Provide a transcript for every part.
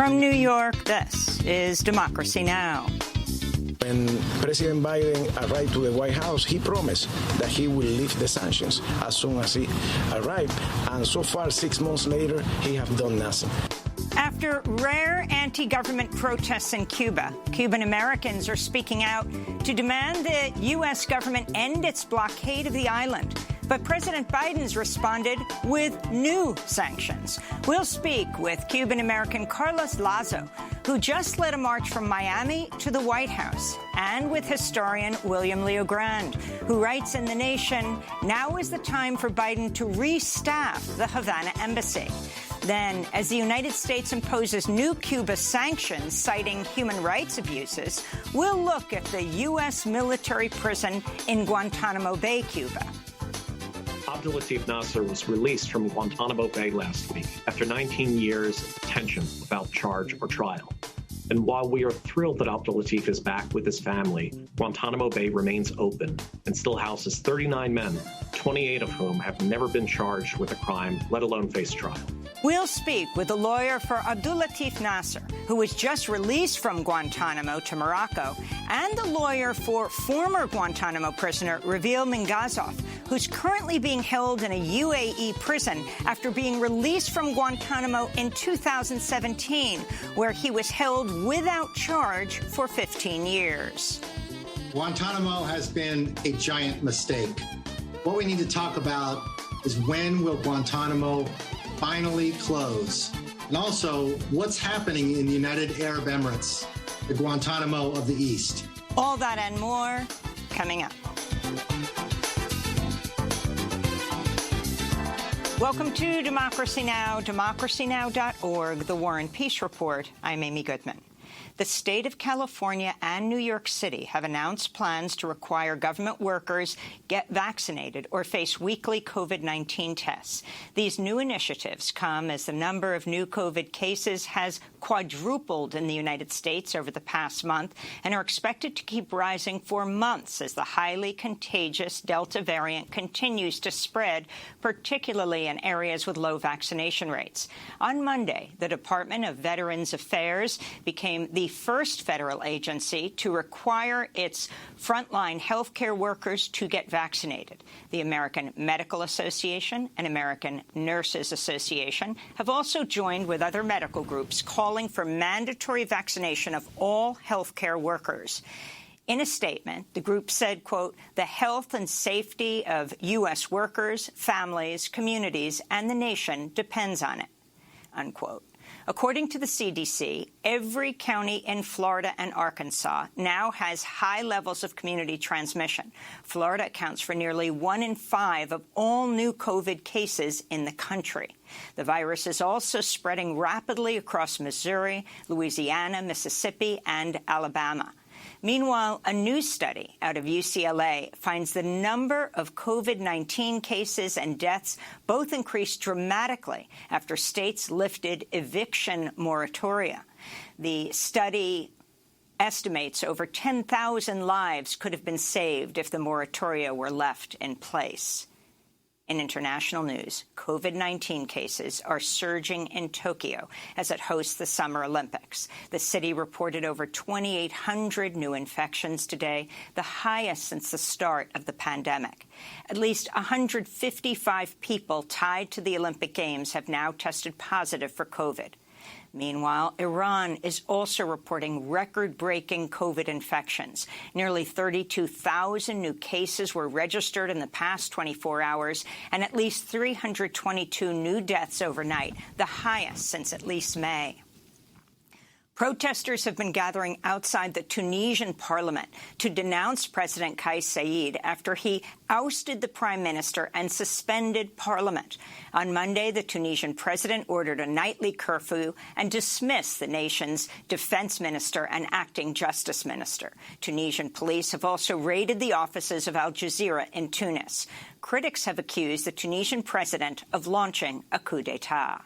From New York, this is Democracy Now! When President Biden arrived to the White House, he promised that he will lift the sanctions as soon as he arrived. And so far, 6 months later, he has done nothing. After rare anti-government protests in Cuba, Cuban Americans are speaking out to demand the U.S. government end its blockade of the island. But President Biden's responded with new sanctions. We'll speak with Cuban-American Carlos Lazo, who just led a march from Miami to the White House, and with historian William Leogrand, who writes in The Nation, now is the time for Biden to restaff the Havana embassy. Then, as the United States imposes new Cuba sanctions citing human rights abuses, we'll look at the U.S. military prison in Guantanamo Bay, Cuba. Abdulatif Nasser was released from Guantanamo Bay last week after 19 years of detention without charge or trial. And while we are thrilled that Abdulatif is back with his family, Guantanamo Bay remains open and still houses 39 men, 28 of whom have never been charged with a crime, let alone face trial. We'll speak with a lawyer for Abdulatif Nasser, who was just released from Guantanamo to Morocco, and the lawyer for former Guantanamo prisoner Ravil Mingazov, who's currently being held in a UAE prison after being released from Guantanamo in 2017, where he was held without charge for 15 years. Guantanamo has been a giant mistake. What we need to talk about is when will Guantanamo finally close? And also, what's happening in the United Arab Emirates, the Guantanamo of the East? All that and more coming up. Welcome to Democracy Now!, democracynow.org, The War and Peace Report. I'm Amy Goodman. The state of California and New York City have announced plans to require government workers get vaccinated or face weekly COVID-19 tests. These new initiatives come as the number of new COVID cases has quadrupled in the United States over the past month and are expected to keep rising for months as the highly contagious Delta variant continues to spread, particularly in areas with low vaccination rates. On Monday, the Department of Veterans Affairs became the first federal agency to require its frontline healthcare workers to get vaccinated. The American Medical Association and American Nurses Association have also joined with other medical groups calling for mandatory vaccination of all healthcare workers. In a statement, the group said, quote, the health and safety of U.S. workers, families, communities, and the nation depends on it, unquote. According to the CDC, every county in Florida and Arkansas now has high levels of community transmission. Florida accounts for nearly 1 in 5 of all new COVID cases in the country. The virus is also spreading rapidly across Missouri, Louisiana, Mississippi, and Alabama. Meanwhile, a new study out of UCLA finds the number of COVID-19 cases and deaths both increased dramatically after states lifted eviction moratoria. The study estimates over 10,000 lives could have been saved if the moratoria were left in place. In international news, COVID-19 cases are surging in Tokyo as it hosts the Summer Olympics. The city reported over 2,800 new infections today, the highest since the start of the pandemic. At least 155 people tied to the Olympic Games have now tested positive for COVID. Meanwhile, Iran is also reporting record-breaking COVID infections. Nearly 32,000 new cases were registered in the past 24 hours, and at least 322 new deaths overnight, the highest since at least May. Protesters have been gathering outside the Tunisian parliament to denounce President Kais Saied after he ousted the prime minister and suspended parliament. On Monday, the Tunisian president ordered a nightly curfew and dismissed the nation's defense minister and acting justice minister. Tunisian police have also raided the offices of Al Jazeera in Tunis. Critics have accused the Tunisian president of launching a coup d'etat.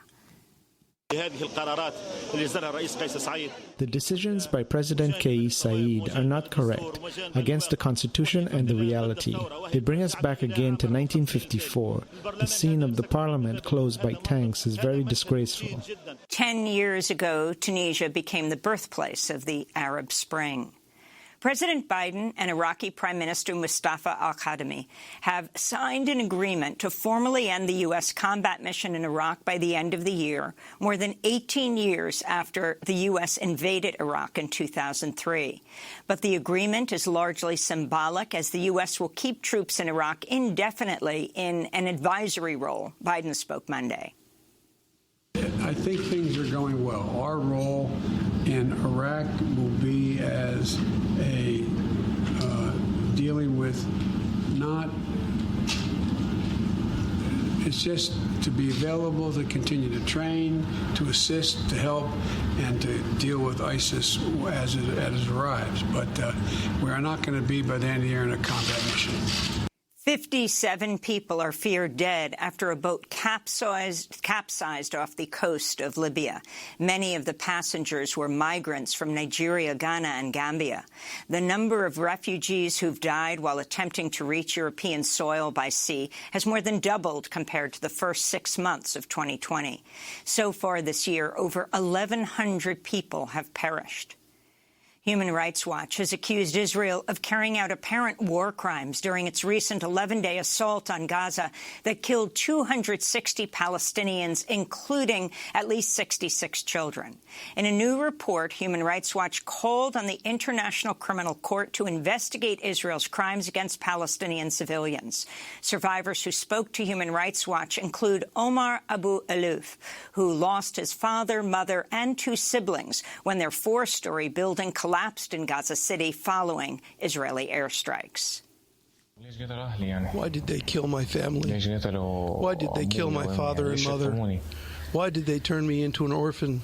The decisions by President Kais Saied are not correct, against the Constitution and the reality. They bring us back again to 1954. The scene of the parliament closed by tanks is very disgraceful. 10 years ago, Tunisia became the birthplace of the Arab Spring. President Biden and Iraqi Prime Minister Mustafa al-Kadhimi have signed an agreement to formally end the U.S. combat mission in Iraq by the end of the year, more than 18 years after the U.S. invaded Iraq in 2003. But the agreement is largely symbolic, as the U.S. will keep troops in Iraq indefinitely in an advisory role, Biden spoke Monday. I think things are going well. Our role in Iraq will be as a dealing with it's just to be available, to continue to train, to assist, to help, and to deal with ISIS as it arrives. But we are not going to be, by the end of the year, in a combat mission. 57 people are feared dead after a boat capsized off the coast of Libya. Many of the passengers were migrants from Nigeria, Ghana, and Gambia. The number of refugees who've died while attempting to reach European soil by sea has more than doubled compared to the first 6 months of 2020. So far this year, over 1,100 people have perished. Human Rights Watch has accused Israel of carrying out apparent war crimes during its recent 11-day assault on Gaza that killed 260 Palestinians, including at least 66 children. In a new report, Human Rights Watch called on the International Criminal Court to investigate Israel's crimes against Palestinian civilians. Survivors who spoke to Human Rights Watch include Omar Abu Alouf, who lost his father, mother, and 2 siblings when their 4-story building collapsed in Gaza City following Israeli airstrikes. Why did they kill my family? Why did they kill my father and mother? Why did they turn me into an orphan?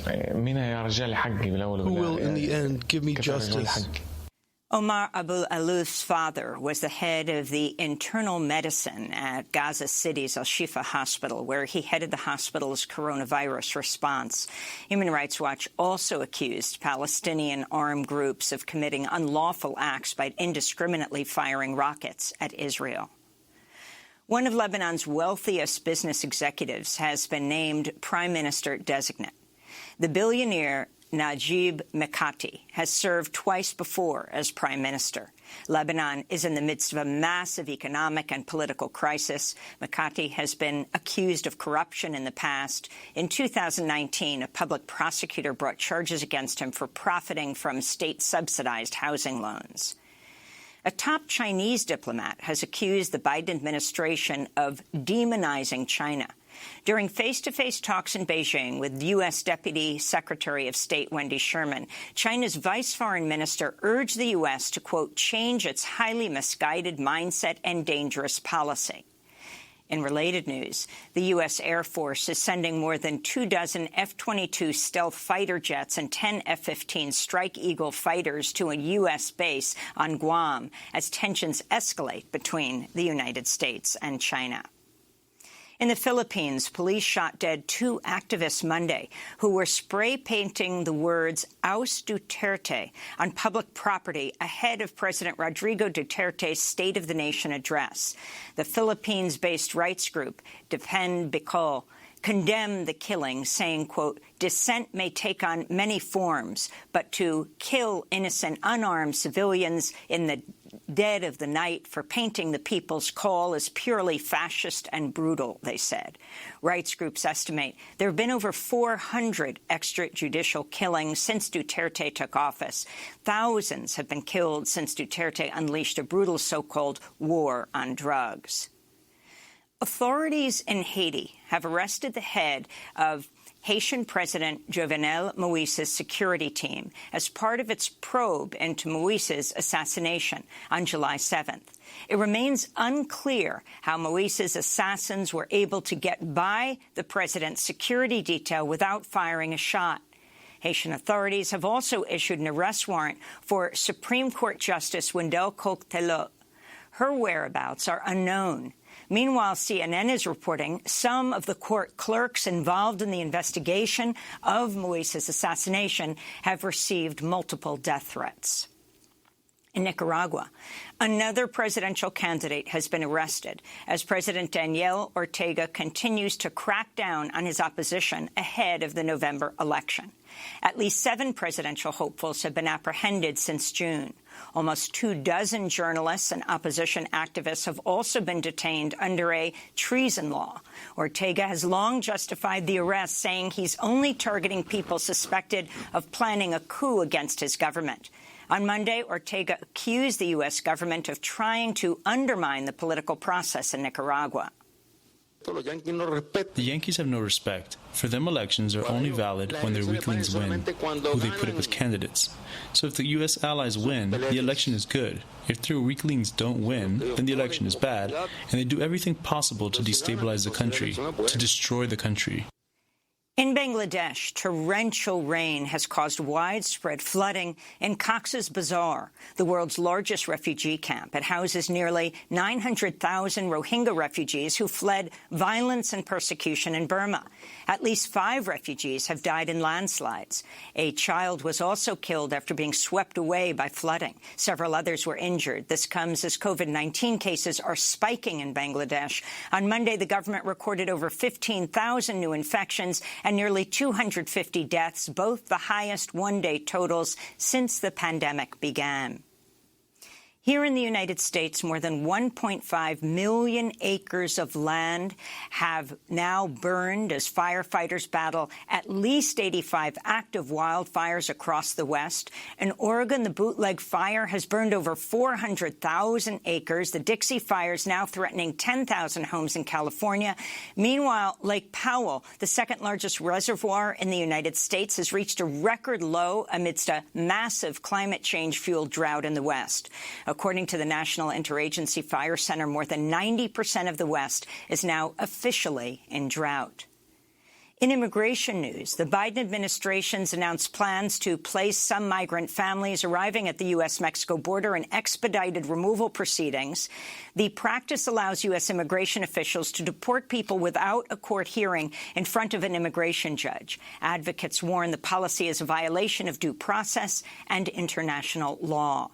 Who will, in the end, give me justice? Omar Abu Alouf's father was the head of the internal medicine at Gaza City's Al-Shifa hospital, where he headed the hospital's coronavirus response. Human Rights Watch also accused Palestinian armed groups of committing unlawful acts by indiscriminately firing rockets at Israel. One of Lebanon's wealthiest business executives has been named Prime Minister-designate. The billionaire Najib Mikati has served twice before as prime minister. Lebanon is in the midst of a massive economic and political crisis. Mikati has been accused of corruption in the past. In 2019, a public prosecutor brought charges against him for profiting from state-subsidized housing loans. A top Chinese diplomat has accused the Biden administration of demonizing China. During face-to-face talks in Beijing with U.S. Deputy Secretary of State Wendy Sherman, China's vice foreign minister urged the U.S. to, quote, change its highly misguided mindset and dangerous policy. In related news, the U.S. Air Force is sending more than 24 F-22 stealth fighter jets and 10 F-15 Strike Eagle fighters to a U.S. base on Guam as tensions escalate between the United States and China. In the Philippines, police shot dead 2 activists Monday who were spray painting the words "Oust Duterte" on public property ahead of President Rodrigo Duterte's State of the Nation address. The Philippines-based rights group Defend Bicol condemned the killing, saying, quote, dissent may take on many forms, but to kill innocent, unarmed civilians in the dead of the night for painting the people's call is purely fascist and brutal, they said. Rights groups estimate there have been over 400 extrajudicial killings since Duterte took office. Thousands have been killed since Duterte unleashed a brutal so-called war on drugs. Authorities in Haiti have arrested the head of Haitian President Jovenel Moïse's security team as part of its probe into Moïse's assassination on July 7th. It remains unclear how Moïse's assassins were able to get by the president's security detail without firing a shot. Haitian authorities have also issued an arrest warrant for Supreme Court Justice Wendell Coq-Telot. Her whereabouts are unknown. Meanwhile, CNN is reporting some of the court clerks involved in the investigation of Moise's assassination have received multiple death threats. In Nicaragua, another presidential candidate has been arrested as President Daniel Ortega continues to crack down on his opposition ahead of the November election. At least 7 presidential hopefuls have been apprehended since June. Almost 24 journalists and opposition activists have also been detained under a treason law. Ortega has long justified the arrest, saying he's only targeting people suspected of planning a coup against his government. On Monday, Ortega accused the U.S. government of trying to undermine the political process in Nicaragua. The Yankees have no respect. For them, elections are only valid when their weaklings win, who they put up as candidates. So if the U.S. allies win, the election is good. If their weaklings don't win, then the election is bad, and they do everything possible to destabilize the country, to destroy the country. In Bangladesh, torrential rain has caused widespread flooding in Cox's Bazar, the world's largest refugee camp. It houses nearly 900,000 Rohingya refugees who fled violence and persecution in Burma. At least 5 refugees have died in landslides. A child was also killed after being swept away by flooding. Several others were injured. This comes as COVID-19 cases are spiking in Bangladesh. On Monday, the government recorded over 15,000 new infections and nearly 250 deaths, both the highest one-day totals since the pandemic began. Here in the United States, more than 1.5 million acres of land have now burned as firefighters battle at least 85 active wildfires across the West. In Oregon, the bootleg fire has burned over 400,000 acres. The Dixie Fire is now threatening 10,000 homes in California. Meanwhile, Lake Powell, the second-largest reservoir in the United States, has reached a record low amidst a massive climate change-fueled drought in the West. According to the National Interagency Fire Center, more than 90% of the West is now officially in drought. In immigration news, the Biden administration's announced plans to place some migrant families arriving at the U.S.-Mexico border in expedited removal proceedings. The practice allows U.S. immigration officials to deport people without a court hearing in front of an immigration judge. Advocates warn the policy is a violation of due process and international law.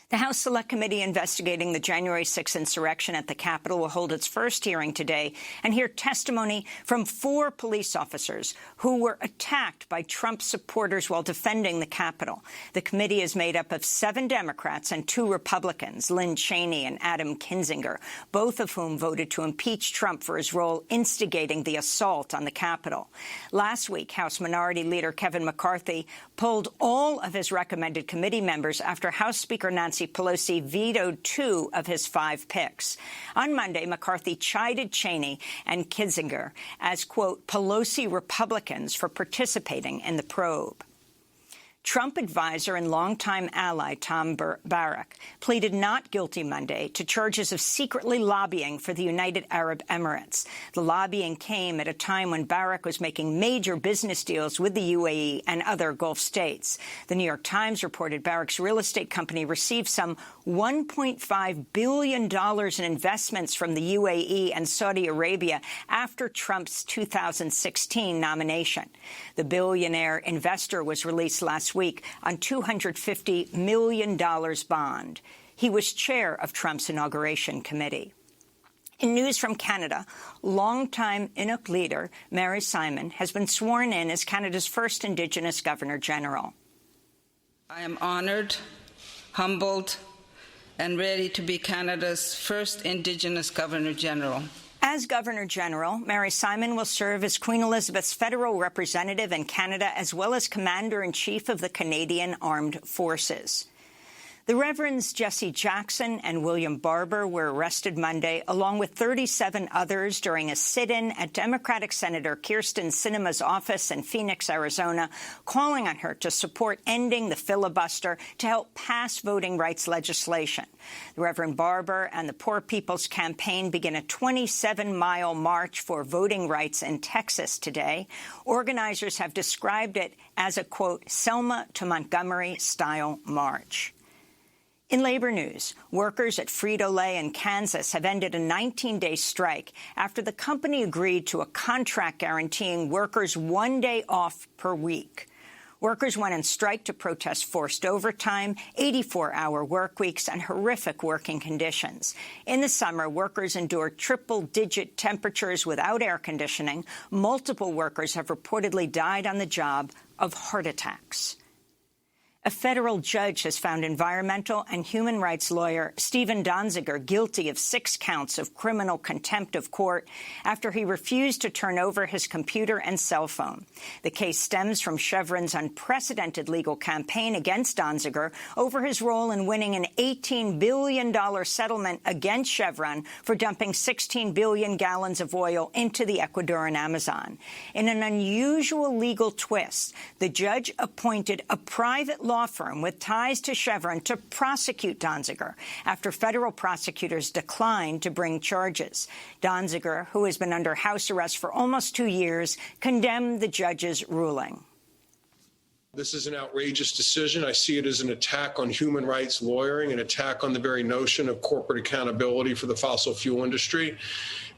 The House Select Committee investigating the January 6th insurrection at the Capitol will hold its first hearing today and hear testimony from 4 police officers who were attacked by Trump supporters while defending the Capitol. The committee is made up of 7 Democrats and 2 Republicans, Lynn Cheney and Adam Kinzinger, both of whom voted to impeach Trump for his role instigating the assault on the Capitol. Last week, House Minority Leader Kevin McCarthy pulled all of his recommended committee members after House Speaker Nancy Pelosi vetoed 2 of his 5 picks. On Monday, McCarthy chided Cheney and Kinzinger as, quote, Pelosi Republicans for participating in the probe. Trump advisor and longtime ally Tom Barrack pleaded not guilty Monday to charges of secretly lobbying for the United Arab Emirates. The lobbying came at a time when Barrack was making major business deals with the UAE and other Gulf states. The New York Times reported Barrack's real estate company received some $1.5 billion in investments from the UAE and Saudi Arabia after Trump's 2016 nomination. The billionaire investor was released last week on $250 million bond. He was chair of Trump's inauguration committee. In news from Canada, longtime Inuk leader Mary Simon has been sworn in as Canada's first Indigenous Governor-General. I am honoured, humbled, and ready to be Canada's first Indigenous Governor-General. As Governor-General, Mary Simon will serve as Queen Elizabeth's federal representative in Canada as well as Commander-in-Chief of the Canadian Armed Forces. The Reverends Jesse Jackson and William Barber were arrested Monday, along with 37 others, during a sit-in at Democratic Senator Kyrsten Sinema's office in Phoenix, Arizona, calling on her to support ending the filibuster to help pass voting rights legislation. The Reverend Barber and the Poor People's Campaign begin a 27-mile march for voting rights in Texas today. Organizers have described it as a, quote, Selma to Montgomery-style march. In labor news, workers at Frito-Lay in Kansas have ended a 19-day strike after the company agreed to a contract guaranteeing workers 1 day off per week. Workers went on strike to protest forced overtime, 84-hour work weeks, and horrific working conditions. In the summer, workers endured triple-digit temperatures without air conditioning. Multiple workers have reportedly died on the job of heart attacks. A federal judge has found environmental and human rights lawyer Stephen Donziger guilty of 6 counts of criminal contempt of court after he refused to turn over his computer and cell phone. The case stems from Chevron's unprecedented legal campaign against Donziger over his role in winning an $18 billion settlement against Chevron for dumping 16 billion gallons of oil into the Ecuadorian Amazon. In an unusual legal twist, the judge appointed a private law firm with ties to Chevron to prosecute Donziger after federal prosecutors declined to bring charges. Donziger, who has been under house arrest for almost 2 years, condemned the judge's ruling. This is an outrageous decision. I see it as an attack on human rights lawyering, an attack on the very notion of corporate accountability for the fossil fuel industry.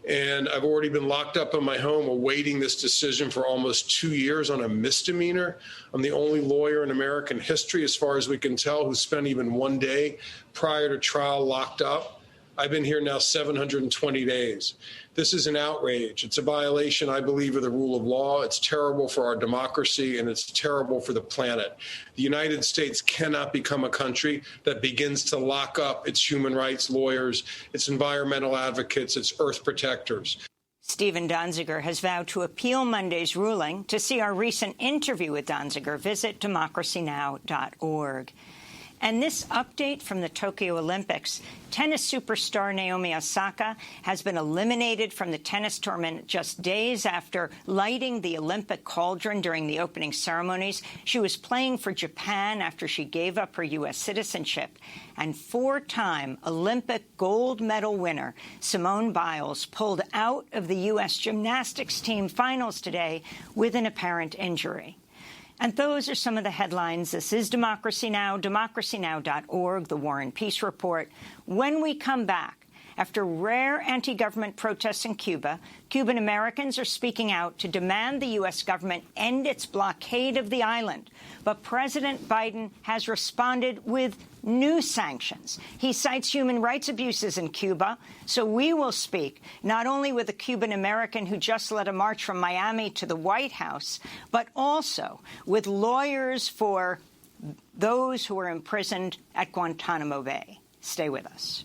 And I've already been locked up in my home awaiting this decision for almost 2 years on a misdemeanor. I'm the only lawyer in American history, as far as we can tell, who spent even 1 day prior to trial locked up. I've been here now 720 days. This is an outrage. It's a violation, I believe, of the rule of law. It's terrible for our democracy, and it's terrible for the planet. The United States cannot become a country that begins to lock up its human rights lawyers, its environmental advocates, its earth protectors. Stephen Donziger has vowed to appeal Monday's ruling. To see our recent interview with Donziger, visit democracynow.org. And this update from the Tokyo Olympics, tennis superstar Naomi Osaka has been eliminated from the tennis tournament just days after lighting the Olympic cauldron during the opening ceremonies. She was playing for Japan after she gave up her U.S. citizenship. And 4-time Olympic gold medal winner Simone Biles pulled out of the U.S. gymnastics team finals today with an apparent injury. And those are some of the headlines. This is Democracy Now!, democracynow.org, The War and Peace Report. When we come back, after rare anti-government protests in Cuba, Cuban Americans are speaking out to demand the U.S. government end its blockade of the island. But President Biden has responded with new sanctions. He cites human rights abuses in Cuba. So we will speak not only with a Cuban American who just led a march from Miami to the White House, but also with lawyers for those who are imprisoned at Guantanamo Bay. Stay with us.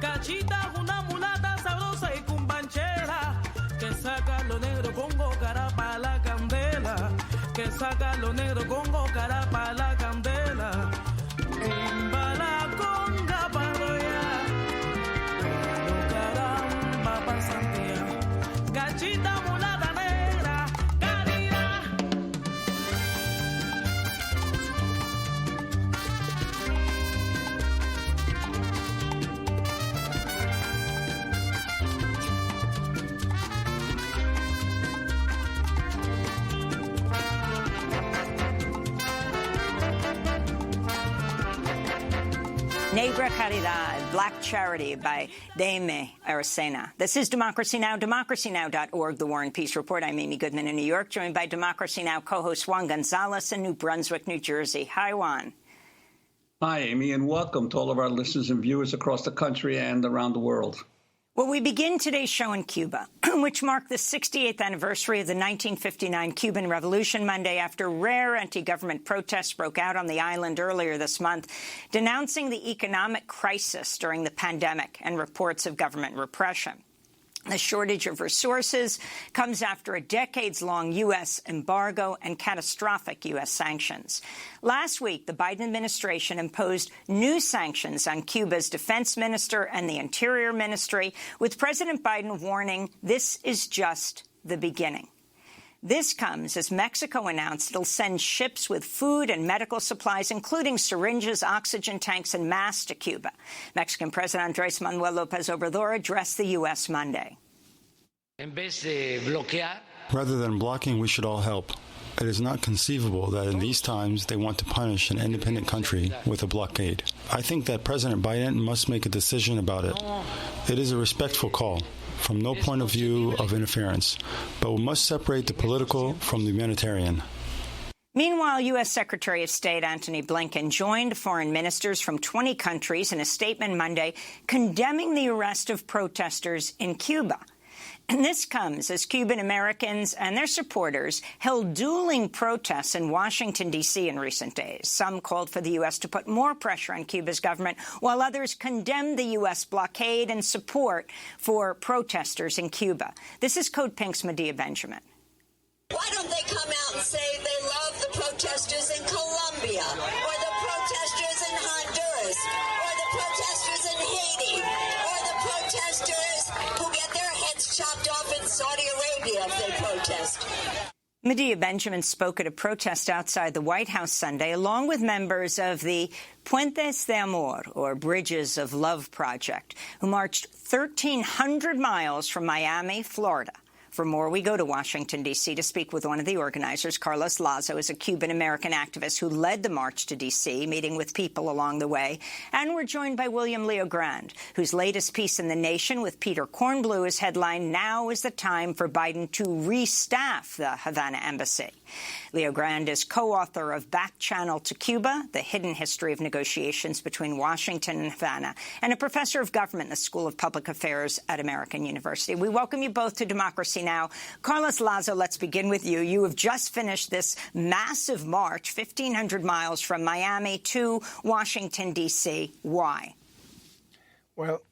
Cachita, una mulata sabrosa y cumbanchera, que saca lo negro congo cara pa' la candela, que saca lo negro congo cara pa' la candela. Embala conga para allá, lo caramba pa' Santiago. Cachita, mulata negra, caridad. Negra Caridad, Black Charity by Daime Aracena. This is Democracy Now!, democracynow.org, The War and Peace Report. I'm Amy Goodman in New York, joined by Democracy Now! Co-host Juan Gonzalez in New Brunswick, New Jersey. Hi, Juan. Hi, Amy, and welcome to all of our listeners and viewers across the country and around the world. Well, we begin today's show in Cuba, which marked the 68th anniversary of the 1959 Cuban Revolution Monday after rare anti-government protests broke out on the island earlier this month, denouncing the economic crisis during the pandemic and reports of government repression. The shortage of resources comes after a decades-long U.S. embargo and catastrophic U.S. sanctions. Last week, the Biden administration imposed new sanctions on Cuba's defense minister and the Interior Ministry, with President Biden warning this is just the beginning. This comes as Mexico announced it'll send ships with food and medical supplies, including syringes, oxygen tanks, and masks to Cuba. Mexican President Andrés Manuel López Obrador addressed the U.S. Monday. Rather than blocking, we should all help. It is not conceivable that in these times they want to punish an independent country with a blockade. I think that President Biden must make a decision about it. It is a respectful call, from no point of view of interference, but we must separate the political from the humanitarian. Meanwhile, U.S. Secretary of State Antony Blinken joined foreign ministers from 20 countries in a statement Monday condemning the arrest of protesters in Cuba. And this comes as Cuban Americans and their supporters held dueling protests in Washington, D.C. in recent days. Some called for the U.S. to put more pressure on Cuba's government, while others condemned the U.S. blockade and support for protesters in Cuba. This is Code Pink's Medea Benjamin. Why don't they come out and say they love the protesters in Colombia, or the protesters in Honduras, or the protesters in Haiti, or the protesters who get their heads chopped off in Saudi Arabia if they protest? Medea Benjamin spoke at a protest outside the White House Sunday, along with members of the Puentes de Amor, or Bridges of Love Project, who marched 1,300 miles from Miami, Florida. For more, we go to Washington, D.C. to speak with one of the organizers. Carlos Lazo is a Cuban-American activist who led the march to D.C., meeting with people along the way. And we're joined by William Leogrand, whose latest piece in The Nation with Peter Kornblue is headlined, "Now is the time for Biden to restaff the Havana embassy." Leogrand is co-author of Back Channel to Cuba, The Hidden History of Negotiations Between Washington and Havana, and a professor of government in the School of Public Affairs at American University. We welcome you both to Democracy Now! Carlos Lazo, let's begin with you. You have just finished this massive march, 1,500 miles from Miami to Washington, D.C. Why? Well,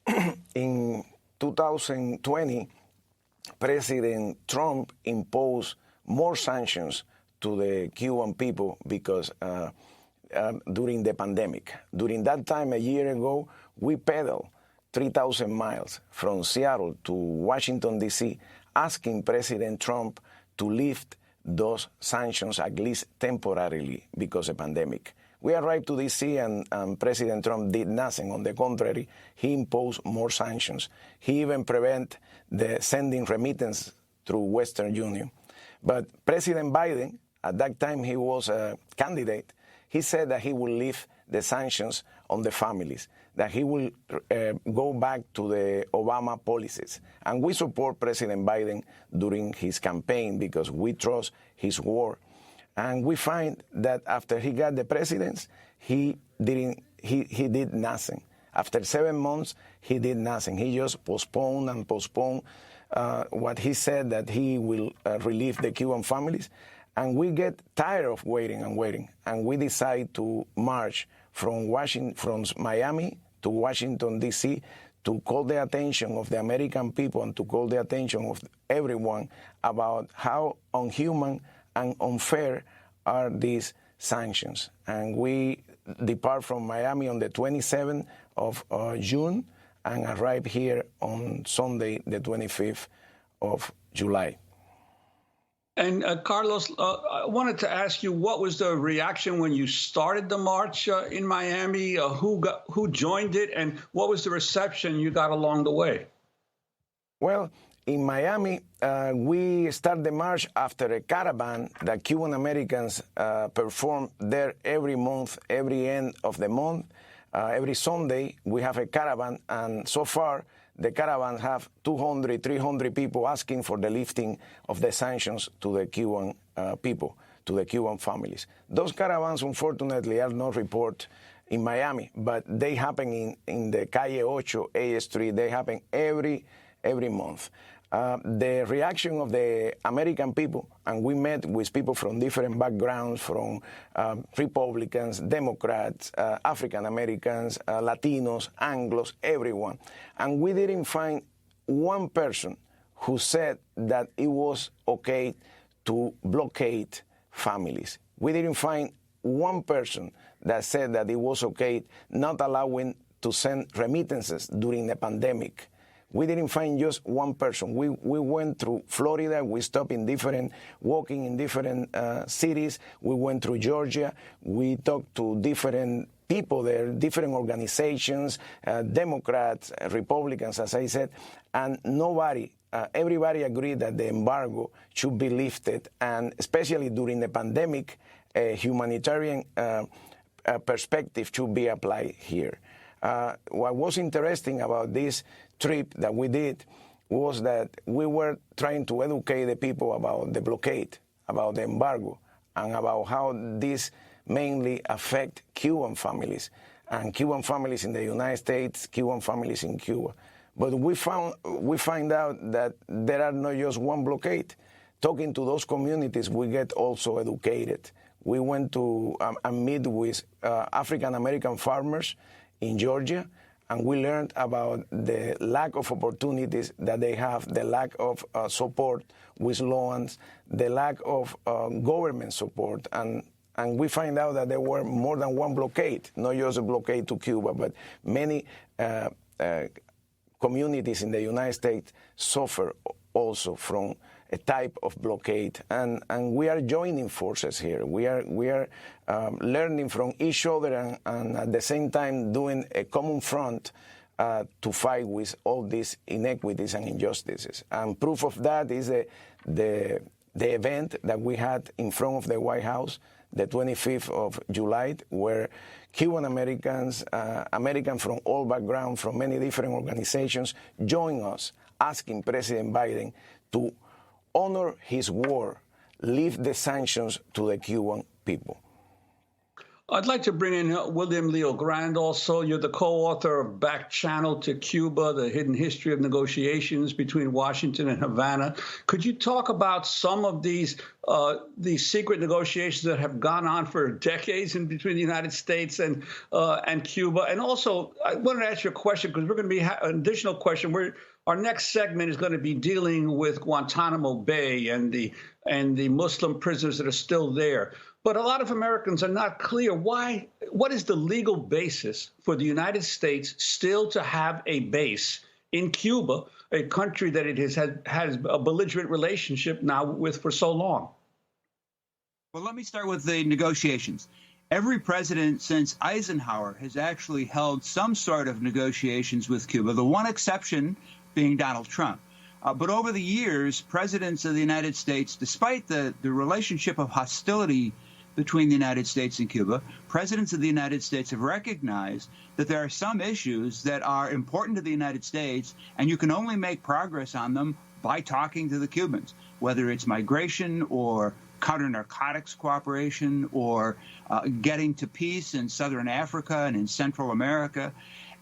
in 2020, President Trump imposed more sanctions to the Cuban people because during the pandemic. During that time, a year ago, we pedaled 3,000 miles from Seattle to Washington, D.C., asking President Trump to lift those sanctions, at least temporarily, because of the pandemic. We arrived to D.C. and President Trump did nothing. On the contrary, he imposed more sanctions. He even prevented the sending remittance through Western Union. But President Biden, at that time he was a candidate, he said that he will lift the sanctions on the families, that he will go back to the Obama policies. And we support President Biden during his campaign because we trust his work. And we find that after he got the presidency, he did nothing. After 7 months, he did nothing. He just postponed and postponed what he said that he will relieve the Cuban families. And we get tired of waiting and waiting. And we decide to march from Miami to Washington, D.C., to call the attention of the American people and to call the attention of everyone about how unhuman and unfair are these sanctions. And we depart from Miami on the 27th of June and arrive here on Sunday, the 25th of July. And Carlos, I wanted to ask you, what was the reaction when you started the march in Miami? Who joined it, and what was the reception you got along the way? Well, in Miami, we start the march after a caravan that Cuban Americans perform there every month, every end of the month. Every Sunday, we have a caravan, and so far, the caravan have 200, 300 people asking for the lifting of the sanctions to the Cuban people, to the Cuban families. Those caravans, unfortunately, are not reported in Miami, but they happen in the Calle 8, A Street. They happen every month. The reaction of the American people, and we met with people from different backgrounds, from Republicans, Democrats, African Americans, Latinos, Anglos, everyone. And we didn't find one person who said that it was okay to blockade families. We didn't find one person that said that it was okay not allowing to send remittances during the pandemic. we didn't find just one person. We went through Florida. We stopped walking in different cities. We went through Georgia. We talked to different people there, different organizations, Democrats, Republicans, as I said, and everybody agreed that the embargo should be lifted, and especially during the pandemic, a humanitarian perspective should be applied here. What was interesting about this trip that we did was that we were trying to educate the people about the blockade, about the embargo, and about how this mainly affect Cuban families, and Cuban families in the United States, Cuban families in Cuba. But we find out that there are not just one blockade. Talking to those communities, we get also educated. We went to meet with African-American farmers in Georgia, and we learned about the lack of opportunities that they have, the lack of support with loans, the lack of government support, and we find out that there were more than one blockade, not just a blockade to Cuba, but many communities in the United States suffer also from a type of blockade, and we are joining forces here. We are learning from each other, and at the same time doing a common front to fight with all these inequities and injustices. And proof of that is the event that we had in front of the White House, the 25th of July, where Cuban Americans, Americans from all backgrounds, from many different organizations, joined us, asking President Biden to honor his word, lift the sanctions to the Cuban people. I'd like to bring in William Leo Grand also. You're the co-author of Back Channel to Cuba, The Hidden History of Negotiations Between Washington and Havana. Could you talk about some of these secret negotiations that have gone on for decades in between the United States and Cuba? And also, I wanted to ask you a question, because we're going to be an additional question. Our next segment is going to be dealing with Guantanamo Bay and the Muslim prisoners that are still there. But a lot of Americans are not clear what is the legal basis for the United States still to have a base in Cuba, a country that it has a belligerent relationship now with for so long? Well, let me start with the negotiations. Every president since Eisenhower has actually held some sort of negotiations with Cuba, the one exception being Donald Trump. But over the years, presidents of the United States, despite the relationship of hostility between the United States and Cuba, presidents of the United States have recognized that there are some issues that are important to the United States, and you can only make progress on them by talking to the Cubans, whether it's migration or counter-narcotics cooperation or getting to peace in Southern Africa and in Central America.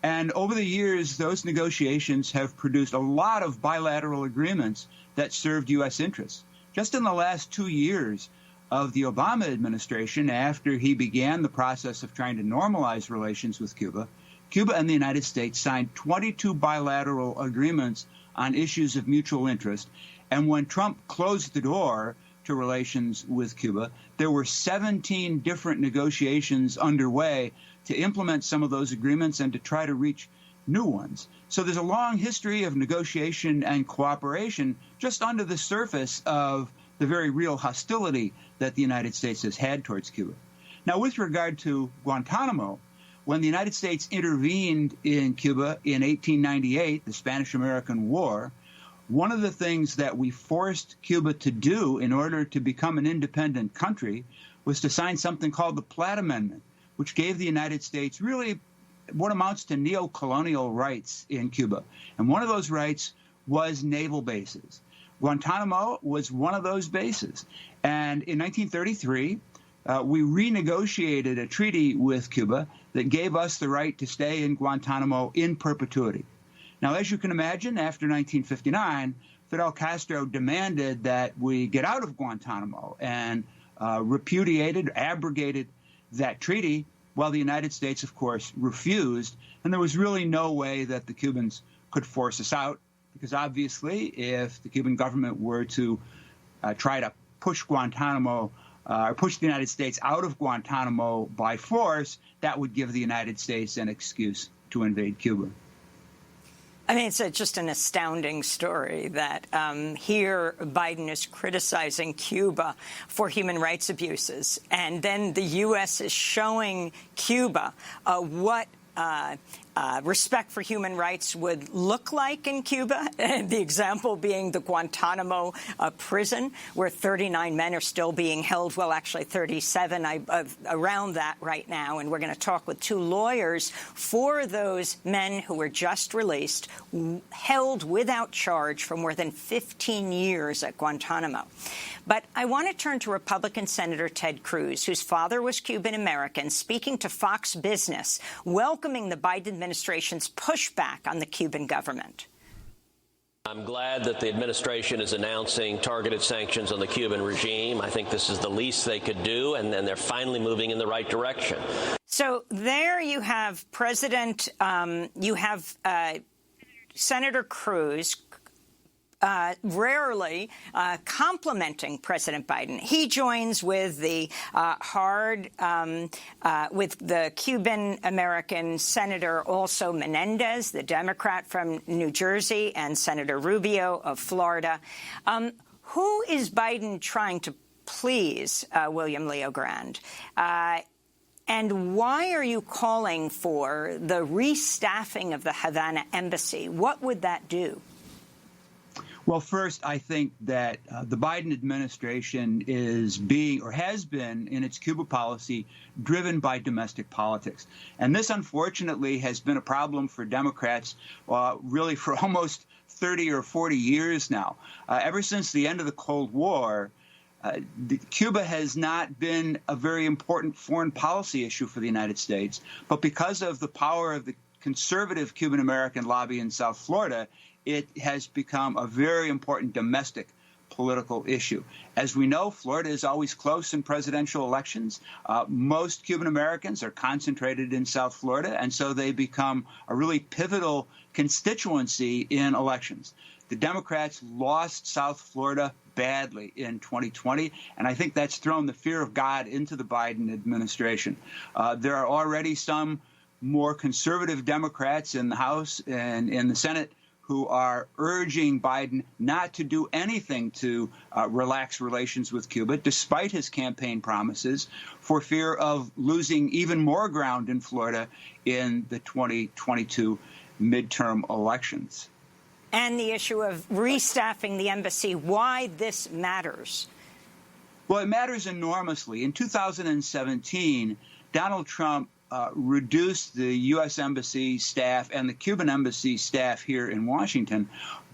And over the years, those negotiations have produced a lot of bilateral agreements that served U.S. interests. Just in the last 2 years of the Obama administration, after he began the process of trying to normalize relations with Cuba, Cuba and the United States signed 22 bilateral agreements on issues of mutual interest. And when Trump closed the door to relations with Cuba, there were 17 different negotiations underway to implement some of those agreements and to try to reach new ones. So there's a long history of negotiation and cooperation just under the surface of the very real hostility that the United States has had towards Cuba. Now, with regard to Guantanamo, when the United States intervened in Cuba in 1898, the Spanish-American War, one of the things that we forced Cuba to do in order to become an independent country was to sign something called the Platt Amendment, which gave the United States really what amounts to neo-colonial rights in Cuba. And one of those rights was naval bases. Guantanamo was one of those bases. And in 1933, we renegotiated a treaty with Cuba that gave us the right to stay in Guantanamo in perpetuity. Now, as you can imagine, after 1959, Fidel Castro demanded that we get out of Guantanamo and repudiated, abrogated that treaty, while the United States, of course, refused. And there was really no way that the Cubans could force us out, because obviously, if the Cuban government were to try to push Guantanamo, or push the United States out of Guantanamo by force, that would give the United States an excuse to invade Cuba. I mean, it's just an astounding story that here Biden is criticizing Cuba for human rights abuses, and then the U.S. is showing Cuba what respect for human rights would look like in Cuba, and the example being the Guantanamo prison, where 39 men are still being held. Well, actually 37, around that right now. And we're going to talk with two lawyers for those men who were just released, held without charge for more than 15 years at Guantanamo. But I want to turn to Republican Senator Ted Cruz, whose father was Cuban-American, speaking to Fox Business, welcoming the Biden administration's pushback on the Cuban government. I'm glad that the administration is announcing targeted sanctions on the Cuban regime. I think this is the least they could do, and then they're finally moving in the right direction. So there you have Senator Cruz rarely complimenting President Biden. He joins with the with the Cuban-American Senator also Menendez, the Democrat from New Jersey, and Senator Rubio of Florida. Who is Biden trying to please, William Leo Grand? And why are you calling for the restaffing of the Havana embassy? What would that do? Well, first, I think that the Biden administration is being, or has been, in its Cuba policy, driven by domestic politics. And this, unfortunately, has been a problem for Democrats really for almost 30 or 40 years now. Ever since the end of the Cold War, Cuba has not been a very important foreign policy issue for the United States. But because of the power of the conservative Cuban-American lobby in South Florida, it has become a very important domestic political issue. As we know, Florida is always close in presidential elections. Most Cuban Americans are concentrated in South Florida, and so they become a really pivotal constituency in elections. The Democrats lost South Florida badly in 2020, and I think that's thrown the fear of God into the Biden administration. There are already some more conservative Democrats in the House and in the Senate who are urging Biden not to do anything to relax relations with Cuba, despite his campaign promises, for fear of losing even more ground in Florida in the 2022 midterm elections. And the issue of restaffing the embassy, why this matters. Well, it matters enormously. In 2017, Donald Trump reduced the U.S. Embassy staff and the Cuban Embassy staff here in Washington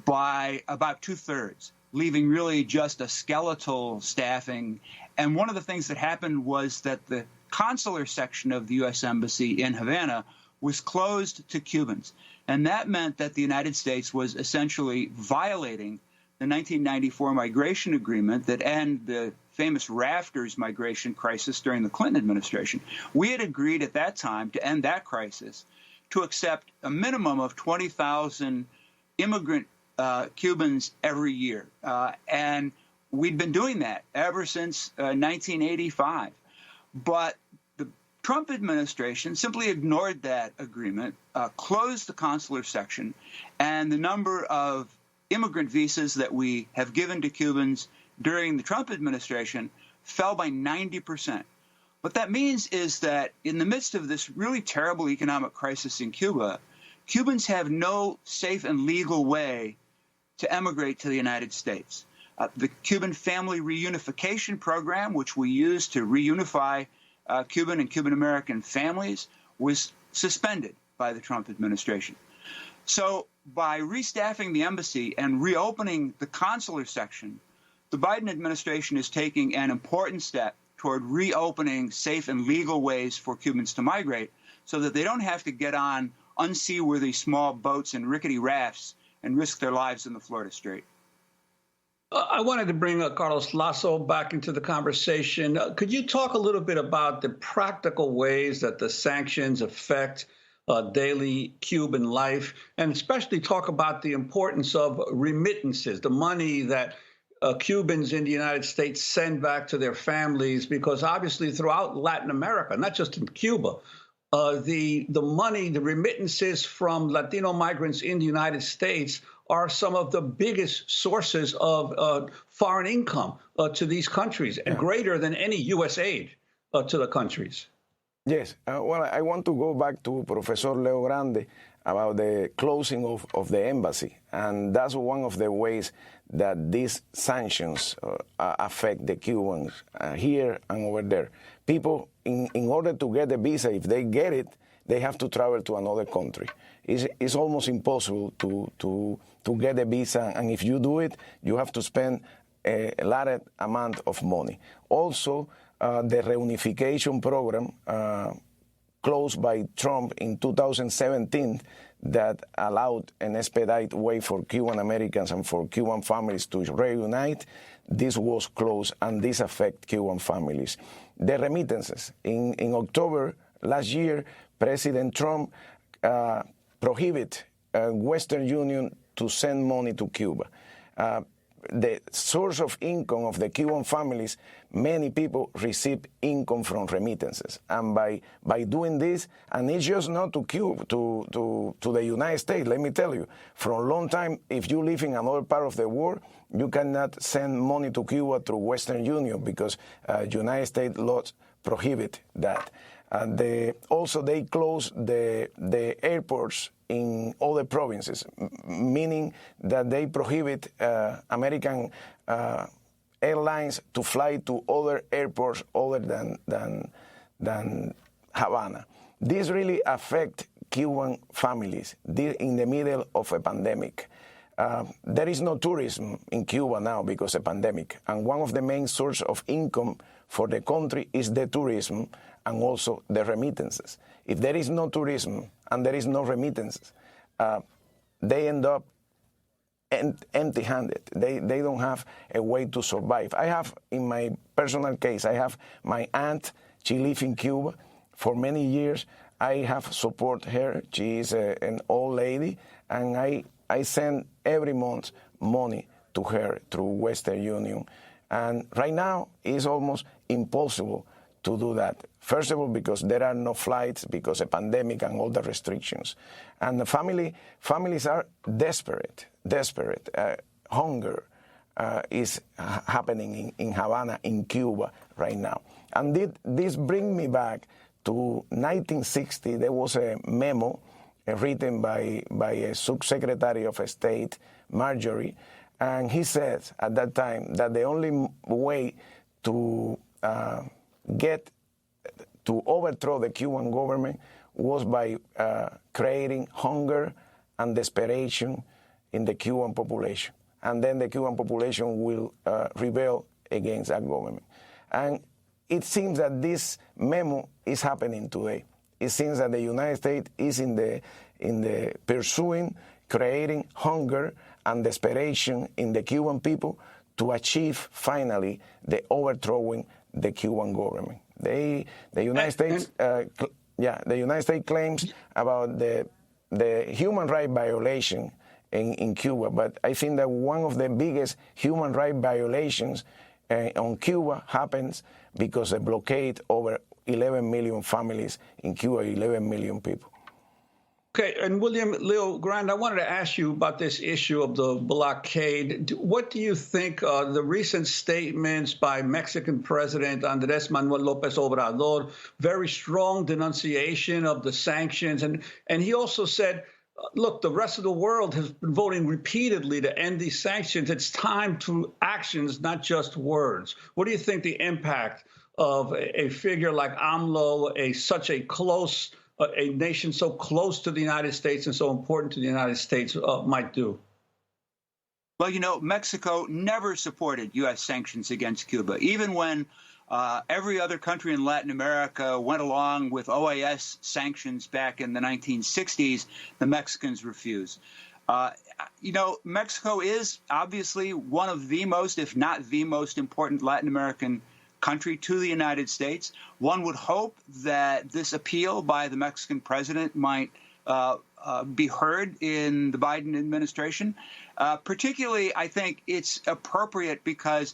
by about 2/3, leaving really just a skeletal staffing. And one of the things that happened was that the consular section of the U.S. Embassy in Havana was closed to Cubans. And that meant that the United States was essentially violating the 1994 migration agreement that ended the famous rafters migration crisis during the Clinton administration. We had agreed at that time to end that crisis, to accept a minimum of 20,000 immigrant Cubans every year. And we'd been doing that ever since 1985. But the Trump administration simply ignored that agreement, closed the consular section, and the number of immigrant visas that we have given to Cubans during the Trump administration fell by 90%. What that means is that in the midst of this really terrible economic crisis in Cuba, Cubans have no safe and legal way to emigrate to the United States. The Cuban Family Reunification Program, which we use to reunify Cuban and Cuban-American families, was suspended by the Trump administration. So by restaffing the embassy and reopening the consular section, the Biden administration is taking an important step toward reopening safe and legal ways for Cubans to migrate so that they don't have to get on unseaworthy small boats and rickety rafts and risk their lives in the Florida Strait. I wanted to bring Carlos Lasso back into the conversation. Could you talk a little bit about the practical ways that the sanctions affect daily Cuban life, and especially talk about the importance of remittances, the money that Cubans in the United States send back to their families, because obviously throughout Latin America, not just in Cuba, the money, the remittances from Latino migrants in the United States are some of the biggest sources of foreign income to these countries, and greater than any U.S. aid to the countries. Yes. Well, I want to go back to Professor Leo Grande about the closing of the embassy. And that's one of the ways that these sanctions affect the Cubans here and over there. People, in order to get a visa, if they get it, they have to travel to another country. It's almost impossible to get a visa, and if you do it, you have to spend a large amount of money. Also, the reunification program closed by Trump in 2017 that allowed an expedite way for Cuban Americans and for Cuban families to reunite, this was closed, and this affects Cuban families. The remittances. In October last year, President Trump prohibited Western Union to send money to Cuba. The source of income of the Cuban families, many people receive income from remittances. And by doing this, and it's just not to Cuba, to the United States, let me tell you, for a long time, if you live in another part of the world, you cannot send money to Cuba through Western Union because United States laws prohibit that. And also they closed the airports in other provinces, meaning that they prohibit American airlines to fly to other airports other than Havana. This really affects Cuban families in the middle of a pandemic. There is no tourism in Cuba now because of the pandemic, and one of the main sources of income for the country is the tourism and also the remittances. If there is no tourism and there is no remittances, they end up empty-handed. They don't have a way to survive. I have, in my personal case, I have my aunt. She lives in Cuba for many years. I have supported her. She is an old lady, and I send every month money to her through Western Union. And right now, it's almost impossible to do that. First of all, because there are no flights because of the pandemic and all the restrictions. And the families are desperate. Hunger is happening in Havana, in Cuba right now. And this brings me back to 1960. There was a memo written by a Subsecretary of State, Marjorie, and he said at that time that the only way to overthrow the Cuban government was by creating hunger and desperation in the Cuban population. And then the Cuban population will rebel against that government. And it seems that this memo is happening today. It seems that the United States is in the pursuing, creating hunger and desperation in the Cuban people to achieve finally the overthrowing the Cuban government. The United States, the United States claims about the human rights violation in Cuba, but I think that one of the biggest human rights violations on Cuba happens because of blockade over 11 million families in Cuba, 11 million people. Okay, and William Leo Grande, I wanted to ask you about this issue of the blockade. What do you think the recent statements by Mexican President Andrés Manuel López Obrador, very strong denunciation of the sanctions, and he also said, look, the rest of the world has been voting repeatedly to end these sanctions. It's time to actions, not just words. What do you think the impact of a figure like AMLO, such a close a nation so close to the United States and so important to the United States might do? Well, you know, Mexico never supported U.S. sanctions against Cuba, even when every other country in Latin America went along with OAS sanctions back in the 1960s. The Mexicans refused. You know, Mexico is obviously one of the most, if not the most important Latin American country to the United States. One would hope that this appeal by the Mexican president might be heard in the Biden administration. Particularly, I think it's appropriate because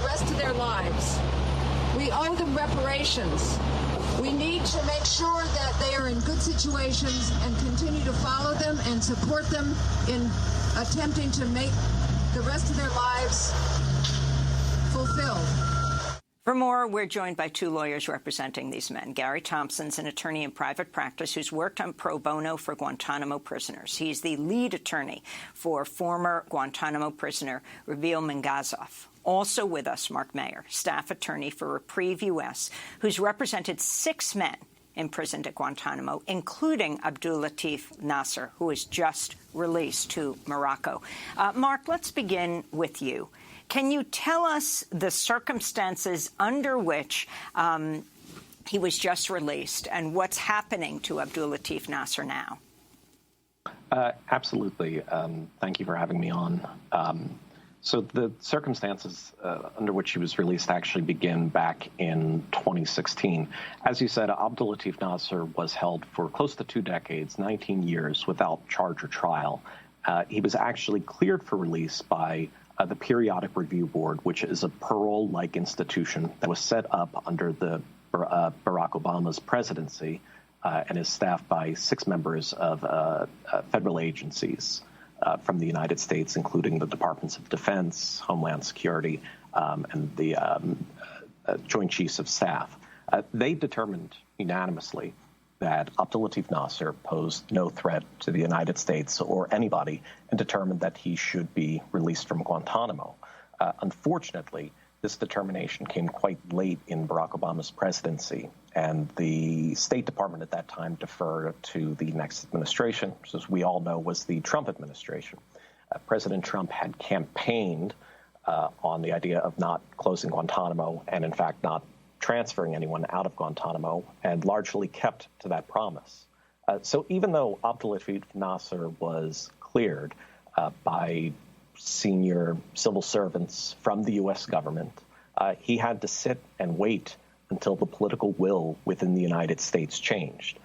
the rest of their lives. We owe them reparations. We need to make sure that they are in good situations and continue to follow them and support them in attempting to make the rest of their lives fulfilled. For more, we're joined by two lawyers representing these men. Gary Thompson's an attorney in private practice who's worked on pro bono for Guantanamo prisoners. He's the lead attorney for former Guantanamo prisoner Reveal Mangazov. Also with us, Mark Mayer, staff attorney for Reprieve U.S., who's represented 6 men imprisoned at Guantanamo, including Abdul Latif Nasser, who was just released to Morocco. Mark, let's begin with you. Can you tell us the circumstances under which he was just released and what's happening to Abdul Latif Nasser now? Absolutely. Thank you for having me on. So the circumstances under which he was released actually begin back in 2016. As you said, Abdul Latif Nasser was held for close to 2 decades, 19 years, without charge or trial. He was actually cleared for release by the Periodic Review Board, which is a parole-like institution that was set up under the Barack Obama's presidency and is staffed by 6 members of federal agencies from the United States, including the Departments of Defense, Homeland Security, and the Joint Chiefs of Staff. They determined unanimously that Abdul Latif Nasser posed no threat to the United States or anybody, and determined that he should be released from Guantanamo. Unfortunately, this determination came quite late in Barack Obama's presidency, and the State Department at that time deferred to the next administration, which, as we all know, was the Trump administration. President Trump had campaigned on the idea of not closing Guantanamo and, in fact, not transferring anyone out of Guantanamo, and largely kept to that promise. So even though Abdul Latif Nasser was cleared by senior civil servants from the U.S. government, he had to sit and wait until the political will within the United States changed.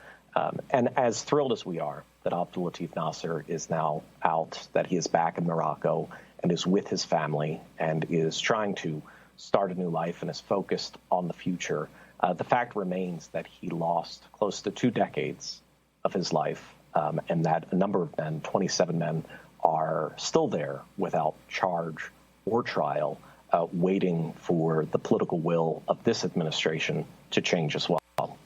And as thrilled as we are that Abdul Latif Nasser is now out, that he is back in Morocco and is with his family and is trying to start a new life and is focused on the future, the fact remains that he lost close to 2 decades of his life, and that a number of men, 27 men, are still there without charge or trial, waiting for the political will of this administration to change as well.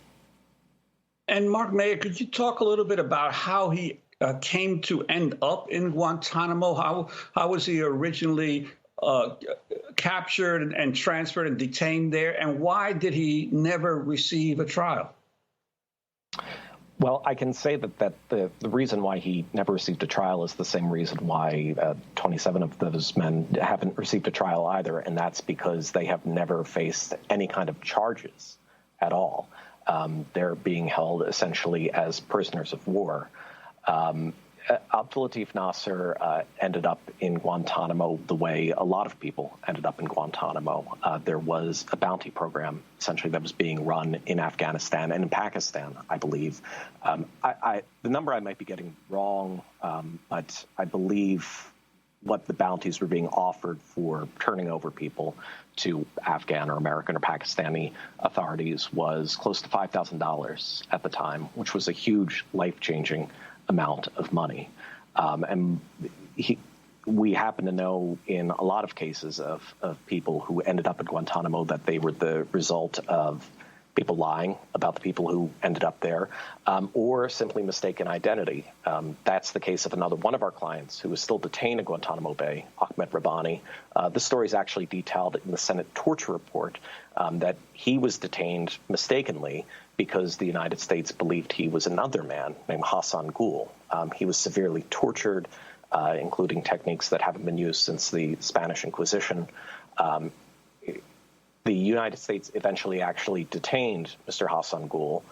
And Mark Mayer, could you talk a little bit about how he came to end up in Guantanamo? How was he originally captured and transferred and detained there, and why did he never receive a trial? Well, I can say that the reason why he never received a trial is the same reason why 27 of those men haven't received a trial either, and that's because they have never faced any kind of charges at all. They're being held essentially as prisoners of war. Abdul Latif Nasser ended up in Guantanamo the way a lot of people ended up in Guantanamo. There was a bounty program, essentially, that was being run in Afghanistan and in Pakistan, I believe. The number I might be getting wrong, but I believe what the bounties were being offered for turning over people to Afghan or American or Pakistani authorities was close to $5,000 at the time, which was a huge life-changing amount of money. And we happen to know in a lot of cases of people who ended up at Guantanamo that they were the result of people lying about the people who ended up there, or simply mistaken identity. That's the case of another one of our clients who is still detained at Guantanamo Bay, Ahmed Rabbani. This story is actually detailed in the Senate torture report, that he was detained mistakenly because the United States believed he was another man named Hassan Gul. He was severely tortured, including techniques that haven't been used since the Spanish Inquisition. The United States eventually actually detained Mr. Hassan Gul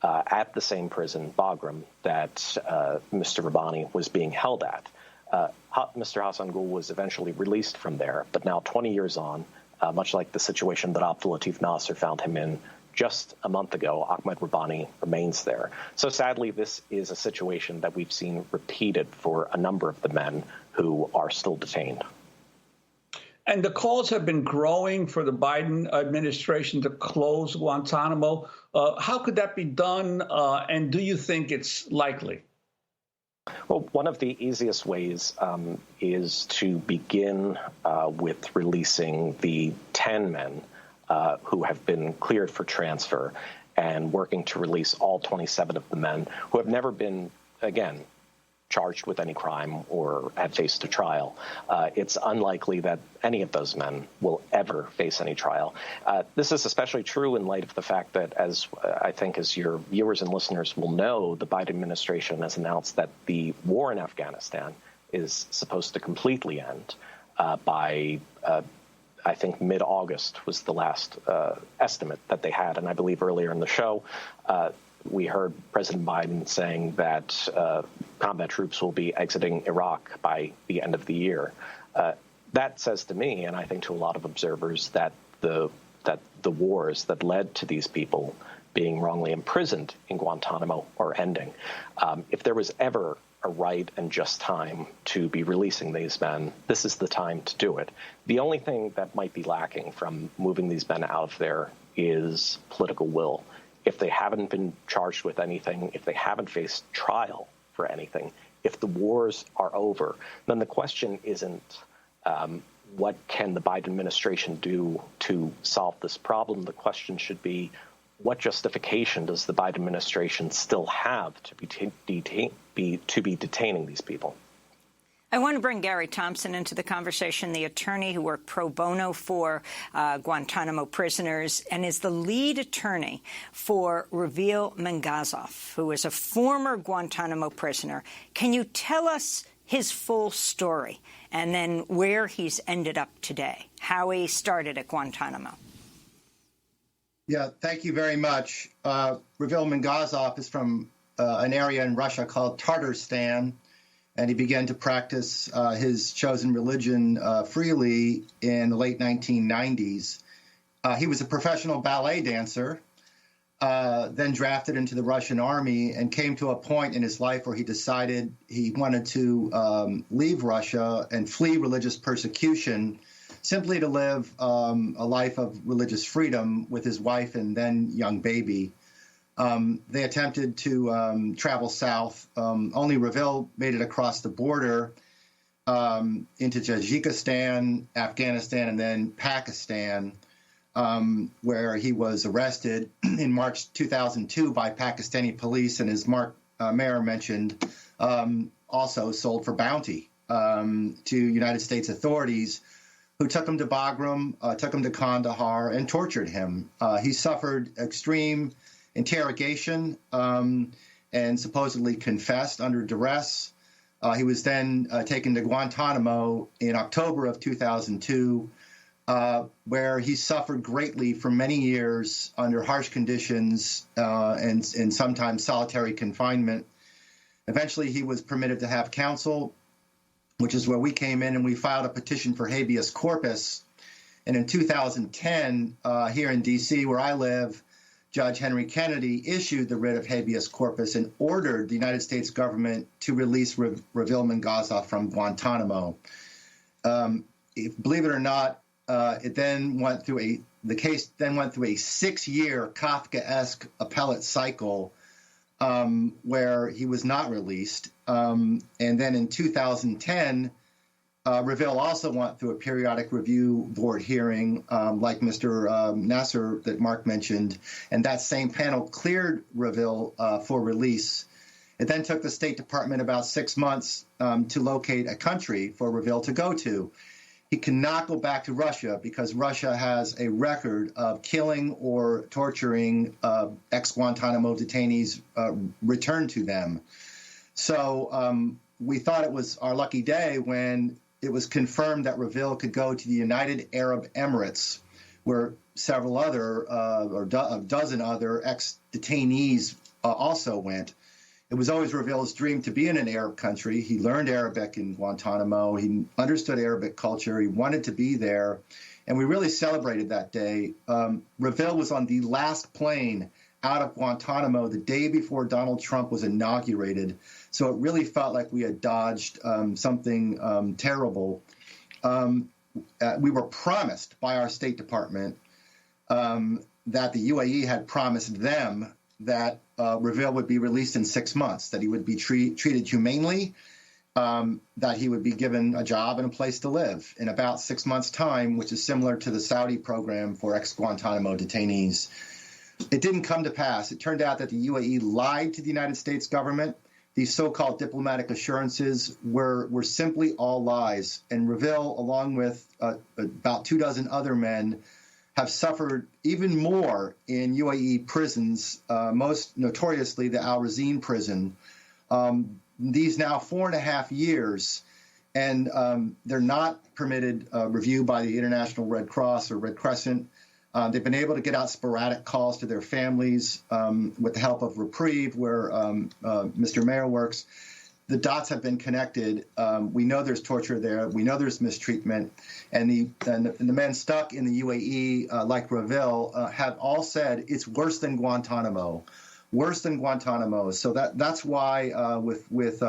at the same prison, Bagram, that Mr. Rabbani was being held at. Mr. Hassan Gul was eventually released from there, but now 20 years on, much like the situation that Abdul Latif Nasser found him in just a month ago, Ahmed Rabbani remains there. So sadly, this is a situation that we've seen repeated for a number of the men who are still detained. And the calls have been growing for the Biden administration to close Guantanamo. How could that be done? And do you think it's likely? Well, one of the easiest ways is to begin with releasing the 10 men who have been cleared for transfer and working to release all 27 of the men who have never been, again, charged with any crime or have faced a trial. It's unlikely that any of those men will ever face any trial. This is especially true in light of the fact that, as I think as your viewers and listeners will know, the Biden administration has announced that the war in Afghanistan is supposed to completely end by I think mid-August was the last estimate that they had. And I believe earlier in the show, we heard President Biden saying that combat troops will be exiting Iraq by the end of the year. That says to me, and I think to a lot of observers, that the wars that led to these people being wrongly imprisoned in Guantanamo are ending. If there was ever a right and just time to be releasing these men, this is the time to do it. The only thing that might be lacking from moving these men out of there is political will. If they haven't been charged with anything, if they haven't faced trial for anything, if the wars are over, then the question isn't what can the Biden administration do to solve this problem? The question should be, what justification does the Biden administration still have to be detaining these people? I want to bring Gary Thompson into the conversation, the attorney who worked pro bono for Guantanamo prisoners and is the lead attorney for Ravil Mangazov, who is a former Guantanamo prisoner. Can you tell us his full story and then where he's ended up today, how he started at Guantanamo? Yeah, thank you very much. Ravil Mangazov is from an area in Russia called Tatarstan, and he began to practice his chosen religion freely in the late 1990s. He was a professional ballet dancer, then drafted into the Russian army, and came to a point in his life where he decided he wanted to leave Russia and flee religious persecution, simply to live a life of religious freedom with his wife and then young baby. They attempted to travel south. Only Ravil made it across the border into Tajikistan, Afghanistan, and then Pakistan, where he was arrested in March 2002 by Pakistani police, and as Mark Mayer mentioned, also sold for bounty to United States authorities, who took him to Bagram, took him to Kandahar, and tortured him. He suffered extreme interrogation and supposedly confessed under duress. He was then taken to Guantanamo in October of 2002, where he suffered greatly for many years under harsh conditions and sometimes solitary confinement. Eventually, he was permitted to have counsel, which is where we came in, and we filed a petition for habeas corpus. And in 2010, here in D.C., where I live, Judge Henry Kennedy issued the writ of habeas corpus and ordered the United States government to release Ravil Mangazov from Guantanamo. Believe it or not, the case then went through a 6-year Kafkaesque appellate cycle where he was not released. And then in 2010, Ravil also went through a periodic review board hearing, like Mr. Nasser that Mark mentioned, and that same panel cleared Ravil for release. It then took the State Department about 6 months to locate a country for Ravil to go to. He cannot go back to Russia because Russia has a record of killing or torturing ex-Guantanamo detainees returned to them. So we thought it was our lucky day when it was confirmed that Ravil could go to the United Arab Emirates, where several other, a dozen other ex-detainees also went. It was always Ravil's dream to be in an Arab country. He learned Arabic in Guantanamo. He understood Arabic culture. He wanted to be there. And we really celebrated that day. Ravil was on the last plane out of Guantanamo the day before Donald Trump was inaugurated. So it really felt like we had dodged something terrible. we were promised by our State Department that the UAE had promised them that Reveal would be released in 6 months, that he would be treated humanely, that he would be given a job and a place to live in about 6 months' time, which is similar to the Saudi program for ex-Guantanamo detainees. It didn't come to pass. It turned out that the UAE lied to the United States government. These so-called diplomatic assurances were simply all lies. And Reveal, along with about 24 other men, have suffered even more in UAE prisons, most notoriously the Al Razin prison. These now 4.5 years, and they're not permitted review by the International Red Cross or Red Crescent. They've been able to get out sporadic calls to their families with the help of Reprieve, where Mr. Mayor works. The dots have been connected. We know there's torture there. We know there's mistreatment. And the men stuck in the UAE, like Reveal, have all said it's worse than Guantanamo. Worse than Guantanamo. So that's why with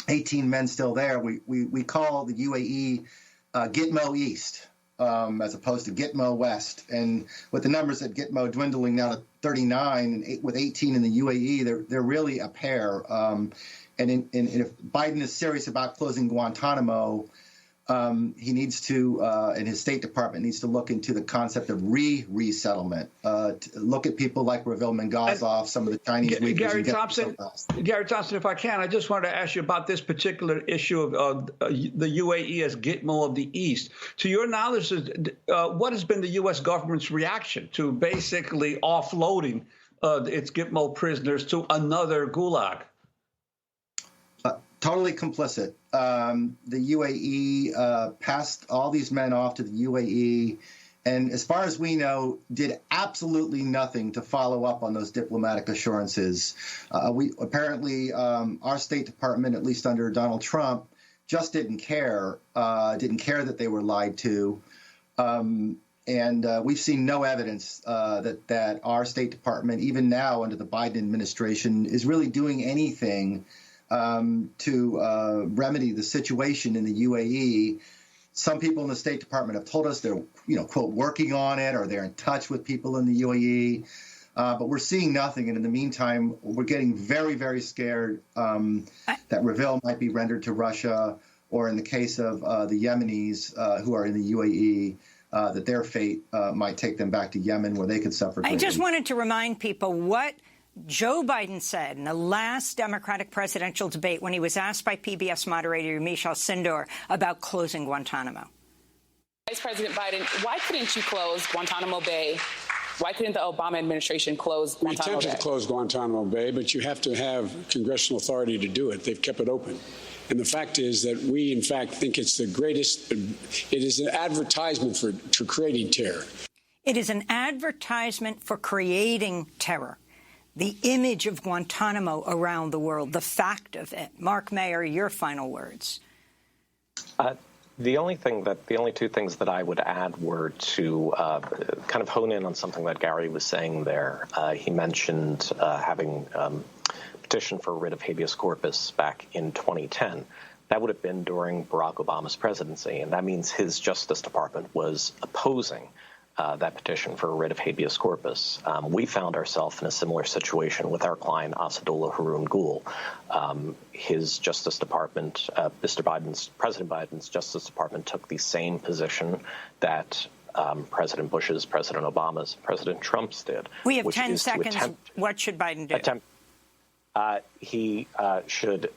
18 men still there, we call the UAE Gitmo East as opposed to Gitmo West. And with the numbers at Gitmo dwindling now to 39 and with 18 in the UAE, they're really a pair. And if Biden is serious about closing Guantanamo, he needs to, and his State Department needs to look into the concept of resettlement. Look at people like Reveal Mengazov, some of the Chinese Uyghurs. Gary Thompson, if I can, I just wanted to ask you about this particular issue of the UAE as Gitmo of the East. To your knowledge, what has been the U.S. government's reaction to basically offloading its Gitmo prisoners to another gulag? Totally complicit. The UAE passed all these men off to the UAE, and as far as we know, did absolutely nothing to follow up on those diplomatic assurances. Our State Department, at least under Donald Trump, just didn't care that they were lied to. And we've seen no evidence that our State Department, even now under the Biden administration, is really doing anything to remedy the situation in the UAE. Some people in the State Department have told us they're, quote, working on it, or they're in touch with people in the UAE. But we're seeing nothing. And in the meantime, we're getting very, very scared that Reveal might be rendered to Russia, or in the case of the Yemenis who are in the UAE, that their fate might take them back to Yemen, where they could suffer greatly. I just wanted to remind people what Joe Biden said in the last Democratic presidential debate when he was asked by PBS moderator Michelle Sindor about closing Guantanamo. Vice President Biden, why couldn't you close Guantanamo Bay? Why couldn't the Obama administration close Guantanamo Bay? We attempted to close Guantanamo Bay, but you have to have congressional authority to do it. They've kept it open. And the fact is that we, in fact, think it's the greatest. It is an advertisement for creating terror. It is an advertisement for creating terror. The image of Guantanamo around the world, the fact of it. Mark Mayer, your final words. The only two things that I would add were to kind of hone in on something that Gary was saying there. He mentioned having petitioned for a writ of habeas corpus back in 2010. That would have been during Barack Obama's presidency, and that means his Justice Department was opposing that petition for a writ of habeas corpus. We found ourselves in a similar situation with our client, Asadullah Haroon Gul. His Justice Department, President Biden's Justice Department took the same position that President Bush's, President Obama's, President Trump's did. We have 10 seconds. What should Biden do? He should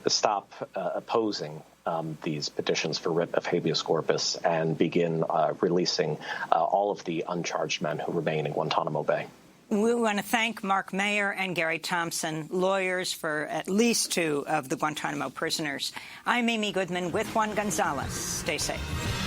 stop opposing these petitions for writ of habeas corpus and begin releasing all of the uncharged men who remain in Guantanamo Bay. We want to thank Mark Mayer and Gary Thompson, lawyers for at least 2 of the Guantanamo prisoners. I'm Amy Goodman with Juan Gonzalez. Stay safe.